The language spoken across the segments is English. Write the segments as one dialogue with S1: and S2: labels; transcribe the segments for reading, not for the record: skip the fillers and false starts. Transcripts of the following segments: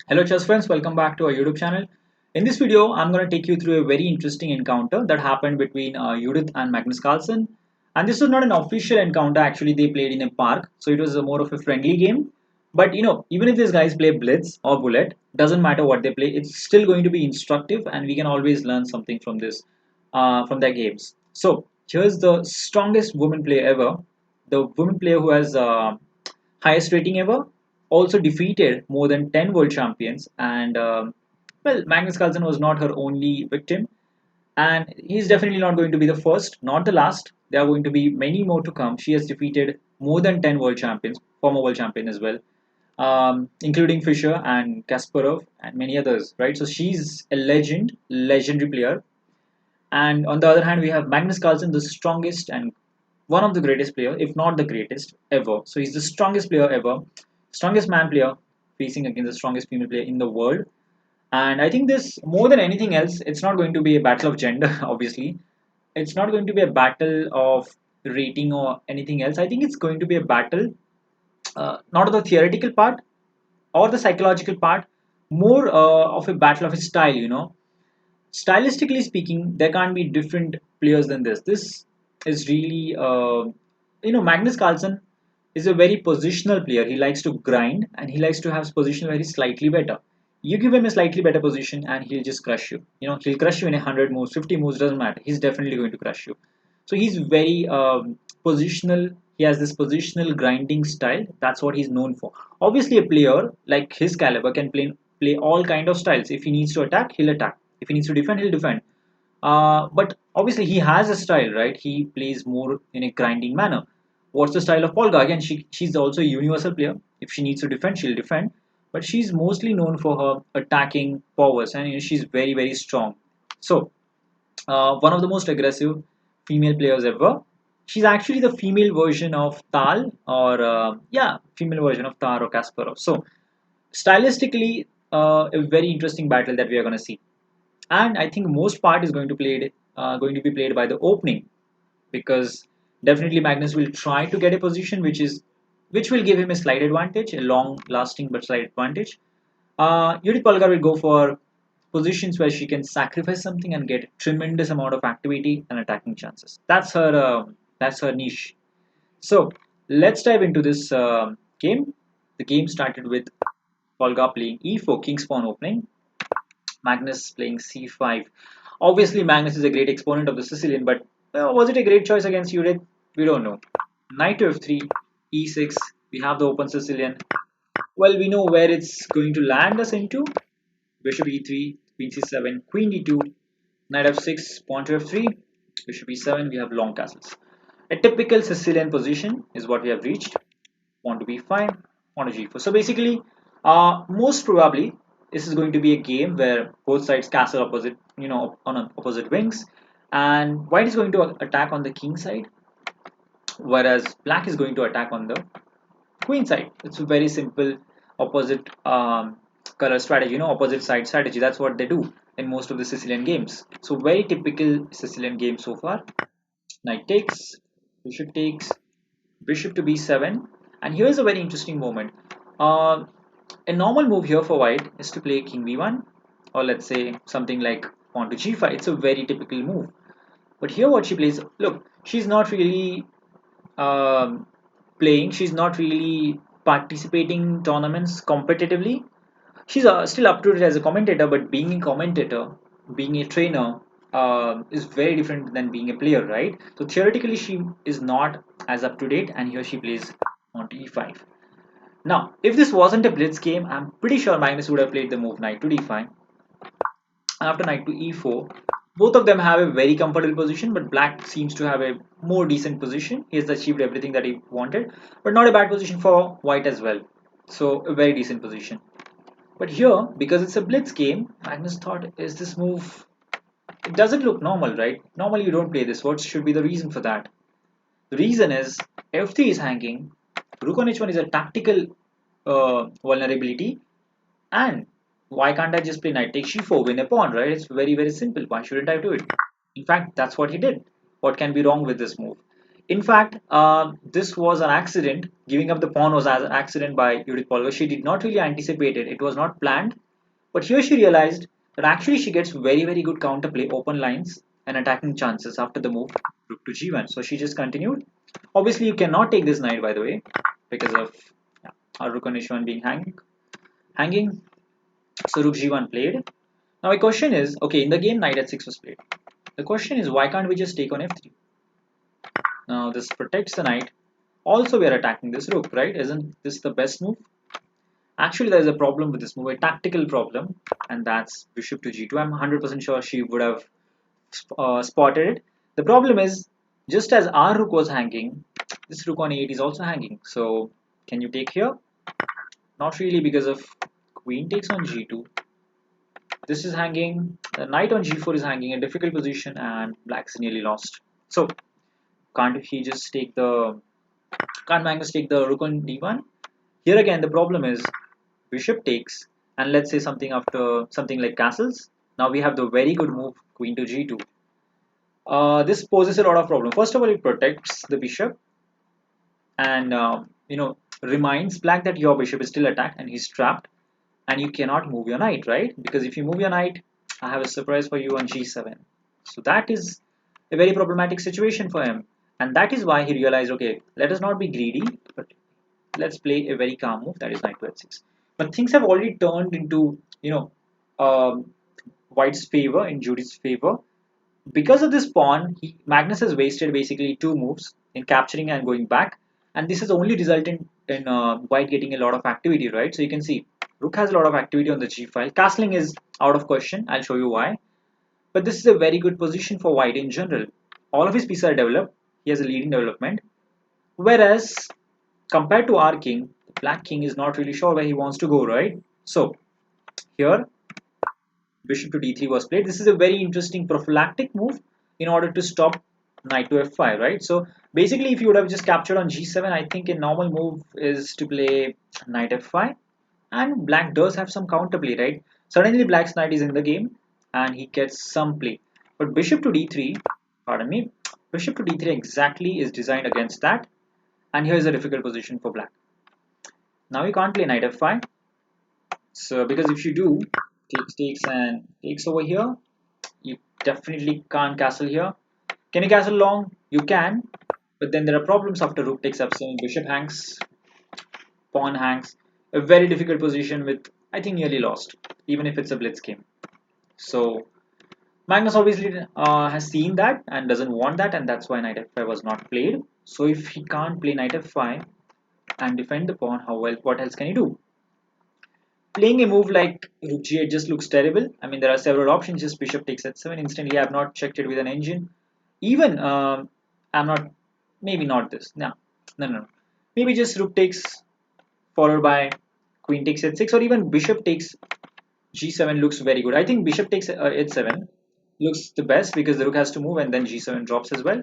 S1: Hello chess friends, welcome back to our YouTube channel. In this video, I'm going to take you through a very interesting encounter that happened between Judith and Magnus Carlsen. And this was not an official encounter, actually they played in a park, so it was a more of a friendly game. But even if these guys play Blitz or Bullet, doesn't matter what they play, it's still going to be instructive and we can always learn something from this, from their games. So here's the strongest woman player ever, the woman player who has highest rating ever, also defeated more than 10 world champions. And well, Magnus Carlsen was not her only victim, and he's definitely not going to be the first, not the last. There are going to be many more to come. She has defeated more than 10 world champions, former world champion as well, including Fischer and Kasparov and many others, right? So she's a legendary player. And on the other hand, we have Magnus Carlsen, the strongest and one of the greatest player, if not the greatest ever. So he's the strongest player ever, strongest man player facing against the strongest female player in the world. And I think this, more than anything else, it's not going to be a battle of gender, obviously. It's not going to be a battle of rating or anything else. I think it's going to be a battle, not of the theoretical part or the psychological part, more of a battle of a style. Stylistically speaking, there can't be different players than this. This is really, Magnus Carlsen is a very positional player. He likes to grind and he likes to have his position very slightly better. You give him a slightly better position and he'll just crush you. He'll crush you in 100 moves, 50 moves, doesn't matter. He's definitely going to crush you. So he's very positional. He has this positional grinding style. That's what he's known for. Obviously, a player like his caliber can play all kind of styles. If he needs to attack, he'll attack. If he needs to defend, he'll defend. But obviously, he has a style, right? He plays more in a grinding manner. What's the style of Polgar? Again, she's also a universal player. If she needs to defend, she'll defend. But she's mostly known for her attacking powers, and she's very very strong. So one of the most aggressive female players ever. She's actually the female version of Tal, or female version of Tar or Kasparov. So stylistically, a very interesting battle that we are going to see. And I think most part is going to be played by the opening, because definitely Magnus will try to get a position which will give him a slight advantage, a long lasting but slight advantage. Judit Polgar will go for positions where she can sacrifice something and get tremendous amount of activity and attacking chances. That's her niche. So let's dive into this game. The game started with Polgar playing e4, king's pawn opening. Magnus playing c5. Obviously, Magnus is a great exponent of the Sicilian, but was it a great choice against Judith? We don't know. Knight to f3, e6. We have the open Sicilian. Well, we know where it's going to land us into. Bishop e3, queen c7, queen d2, knight f6, pawn to f3, bishop e7. We have long castles. A typical Sicilian position is what we have reached. Pawn to b5, pawn to g4. So basically, most probably, this is going to be a game where both sides castle opposite, on opposite wings, and white is going to attack on the king side, whereas black is going to attack on the queen side. It's a very simple opposite color strategy, opposite side strategy. That's what they do in most of the Sicilian games. So very typical Sicilian game so far. Knight takes, bishop to b7, and here's a very interesting moment. Uh, a normal move here for white is to play king b1, or let's say something like pawn to g5. It's a very typical move. But here what she plays, look, she's not really um, playing. She's not really participating in tournaments competitively. She's still up to it as a commentator, but being a commentator, being a trainer, is very different than being a player, right? So theoretically, she is not as up to date, and here she plays on e5. Now, if this wasn't a blitz game, I'm pretty sure Magnus would have played the move knight to d5. After knight to e4, both of them have a very comfortable position, but black seems to have a more decent position. He has achieved everything that he wanted, but not a bad position for white as well. So a very decent position. But here, because it's a blitz game, Magnus thought, is this move, it doesn't look normal, right? Normally you don't play this. What should be the reason for that? The reason is f3 is hanging, rook on h1 is a tactical vulnerability, and why can't I just play knight takes g4, win a pawn, right? It's very, very simple. Why shouldn't I do it? In fact, that's what he did. What can be wrong with this move? In fact, this was an accident. Giving up the pawn was an accident by Judith Polgar. She did not really anticipate it. It was not planned. But here she realized that actually she gets very, very good counterplay, open lines, and attacking chances after the move rook to g1. So she just continued. Obviously, you cannot take this knight, by the way, because of yeah, our rook on h1 being hanging. So rook g1 played. Now my question is, okay, in the game knight h6 was played. The question is, why can't we just take on f3? Now this protects the knight. Also, we are attacking this rook, right? Isn't this the best move? Actually, there is a problem with this move, a tactical problem, and that's bishop to g2. I'm 100% sure she would have spotted it. The problem is, just as our rook was hanging, this rook on e8 is also hanging. So, can you take here? Not really, because of queen takes on g2. This is hanging. The knight on g4 is hanging, a difficult position, and black's nearly lost. So, can't he just take the? Can't Magnus take the rook on d1? Here again, the problem is bishop takes, and let's say something after something like castles. Now we have the very good move queen to g2. This poses a lot of problem. First of all, it protects the bishop, and reminds black that your bishop is still attacked and he's trapped, and you cannot move your knight, right? Because if you move your knight, I have a surprise for you on g7. So that is a very problematic situation for him, and that is why he realized, okay, let us not be greedy, but let's play a very calm move, that is knight to h6. But things have already turned into um, white's favor, in Judith's favor. Because of this pawn, Magnus has wasted basically two moves in capturing and going back, and this has only resulted in white getting a lot of activity, right? So you can see rook has a lot of activity on the g file. Castling is out of question. I'll show you why. But this is a very good position for white in general. All of his pieces are developed. He has a leading development. Whereas compared to our king, the black king is not really sure where he wants to go, right? So here bishop to d3 was played. This is a very interesting prophylactic move in order to stop knight to f5, right? So basically, if you would have just captured on g7, I think a normal move is to play knight f5, and black does have some counterplay, right? Suddenly, black's knight is in the game, and he gets some play. But bishop to d3, pardon me, bishop to d3 exactly is designed against that, and here is a difficult position for black. Now you can't play knight f5, so because if you do, takes and takes over here, you definitely can't castle here. Can you castle long? You can, but then there are problems after rook takes f7, bishop hangs, pawn hangs. A very difficult position with, I think, nearly lost, even if it's a blitz game. So Magnus obviously has seen that and doesn't want that, and that's why knight f5 was not played. So if he can't play knight f5 and defend the pawn, what else can he do? Playing a move like rook g8 just looks terrible. I mean, there are several options. Just bishop takes h7 instantly. I have not checked it with an engine. Even I'm not. Maybe not this. No, no, no. Maybe just rook takes followed by queen takes h6, or even bishop takes g7 looks very good. I think bishop takes h7 looks the best because the rook has to move and then g7 drops as well.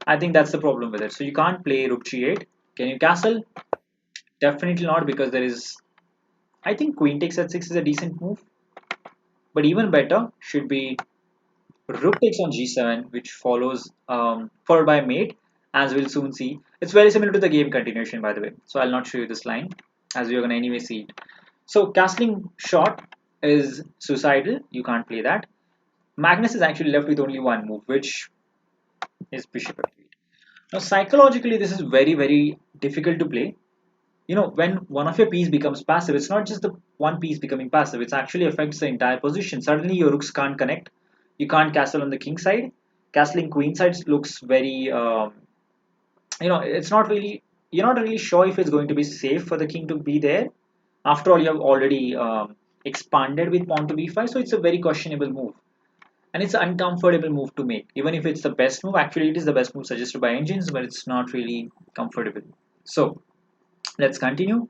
S1: I think that's the problem with it. So you can't play rook g8. Can you castle? Definitely not, because there is. I think queen takes h6 is a decent move, but even better should be rook takes on g7, which follows followed by mate, as we'll soon see. It's very similar to the game continuation, by the way. So I'll not show you this line, as we're gonna anyway see it. So castling short is suicidal. You can't play that. Magnus is actually left with only one move, which is bishop f8. Now psychologically, this is very, very difficult to play. When one of your piece becomes passive, it's not just the one piece becoming passive, it actually affects the entire position. Suddenly your rooks can't connect. You can't castle on the king side. Castling queen side looks very it's not really, you're not really sure if it's going to be safe for the king to be there. After all, you have already expanded with pawn to b5, so it's a very questionable move, and it's an uncomfortable move to make. Even if it's the best move, actually it is the best move suggested by engines, but it's not really comfortable. So let's continue.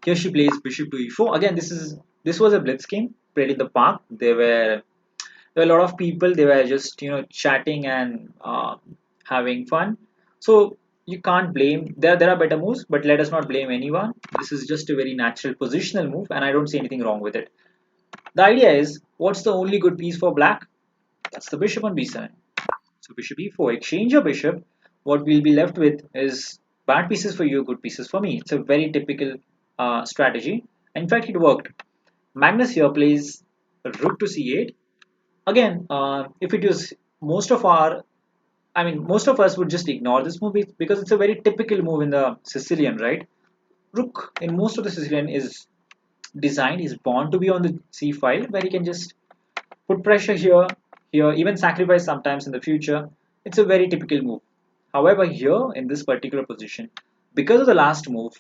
S1: Here she plays bishop to e4. Again, this was a blitz game played in the park. There were a lot of people. They were just chatting and having fun. So you can't blame. There are better moves, but let us not blame anyone. This is just a very natural positional move, and I don't see anything wrong with it. The idea is, what's the only good piece for black? That's the bishop on b7. So bishop e4. Exchange your bishop. what we'll be left with is bad pieces for you, good pieces for me. It's a very typical strategy. In fact, it worked. Magnus here plays rook to c8. Again, if it was most of our, I mean, most of us would just ignore this move because it's a very typical move in the Sicilian, right? Rook in most of the Sicilian is designed, is born to be on the c file where he can just put pressure here, here, even sacrifice sometimes in the future. It's a very typical move. However, here in this particular position, because of the last move,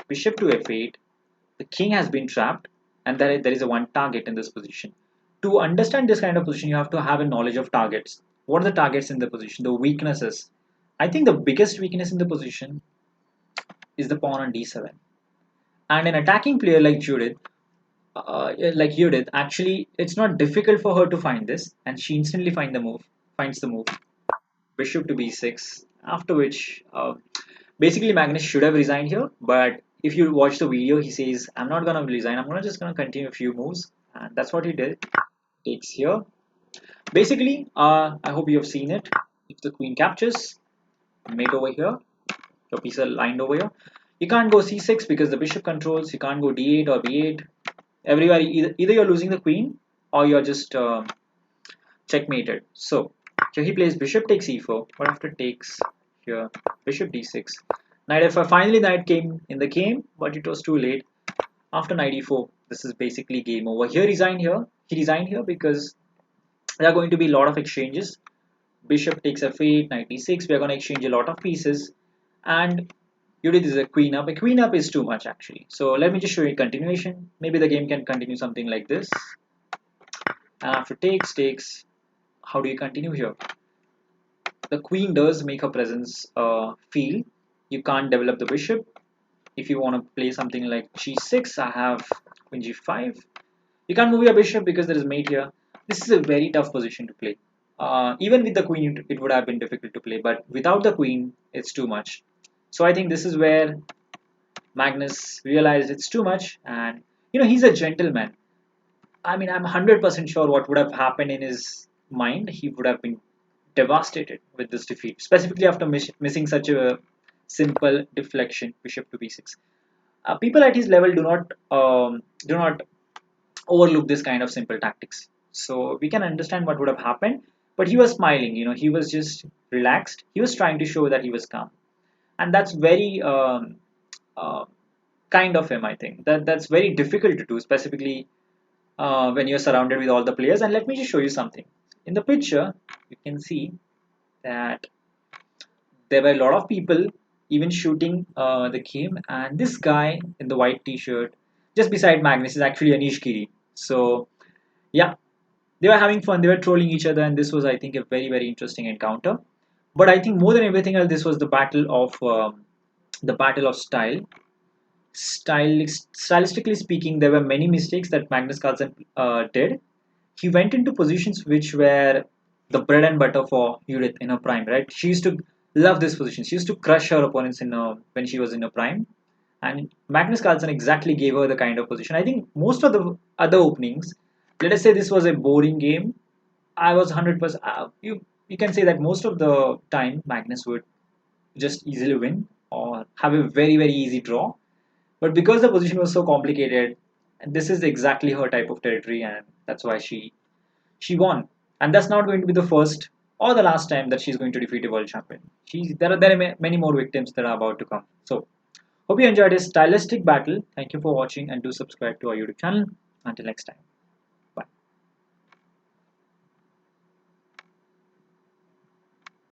S1: bishop to f8, the king has been trapped, and there is a one target in this position. To understand this kind of position, you have to have a knowledge of targets. What are the targets in the position? The weaknesses. I think the biggest weakness in the position is the pawn on d7. And an attacking player like Judith, actually, it's not difficult for her to find this, and she instantly finds the move. Bishop to b6. After which, basically Magnus should have resigned here, but if you watch the video, he says, "I'm not gonna resign. I'm just gonna continue a few moves," and that's what he did. Takes here. Basically, I hope you have seen it. If the queen captures, mate over here, your piece are lined over here. You can't go c6 because the bishop controls. You can't go d8 or b8. Everywhere, either you're losing the queen or you're just checkmated. So here he plays bishop takes e4, but after takes here bishop d6. Knight f5. Finally, knight came in the game, but it was too late. After knight e4, this is basically game over. Here resigned here. He resigned here because there are going to be a lot of exchanges. Bishop takes f8, knight d6. We are going to exchange a lot of pieces, and Judith is a queen up. A queen up is too much actually. So let me just show you a continuation. Maybe the game can continue something like this. And after takes, how do you continue here? The queen does make her presence feel. You can't develop the bishop. If you want to play something like g6, I have queen g5. You can't move your bishop because there is mate here. This is a very tough position to play. Even with the queen, it would have been difficult to play, but without the queen, it's too much. So I think this is where Magnus realized it's too much, and he's a gentleman. I mean, I'm 100% sure what would have happened in his mind. He would have been devastated with this defeat, specifically after missing such a simple deflection, bishop to b6. People at his level do not overlook this kind of simple tactics. So we can understand what would have happened. But he was smiling. He was just relaxed. He was trying to show that he was calm, and that's very uh, kind of him. I think that's very difficult to do, specifically when you're surrounded with all the players. And let me just show you something. In the picture, you can see that there were a lot of people even shooting the game, and this guy in the white t-shirt just beside Magnus is actually Anish Kiri. So yeah, they were having fun, they were trolling each other, and this was, I think, a very, very interesting encounter. But I think more than everything else, this was the battle of style. Stylistically speaking, there were many mistakes that Magnus Carlsen did. He went into positions which were the bread and butter for Judith in her prime, right? She used to love this position. She used to crush her opponents when she was in her prime. And Magnus Carlsen exactly gave her the kind of position. I think most of the other openings, let us say this was a boring game, I was 100%. You can say that most of the time Magnus would just easily win or have a very, very easy draw. But because the position was so complicated, and this is exactly her type of territory, and that's why she won. And that's not going to be the first or the last time that she's going to defeat a world champion. There are many more victims that are about to come. So hope you enjoyed this stylistic battle. Thank you for watching, and do subscribe to our YouTube channel. Until next time.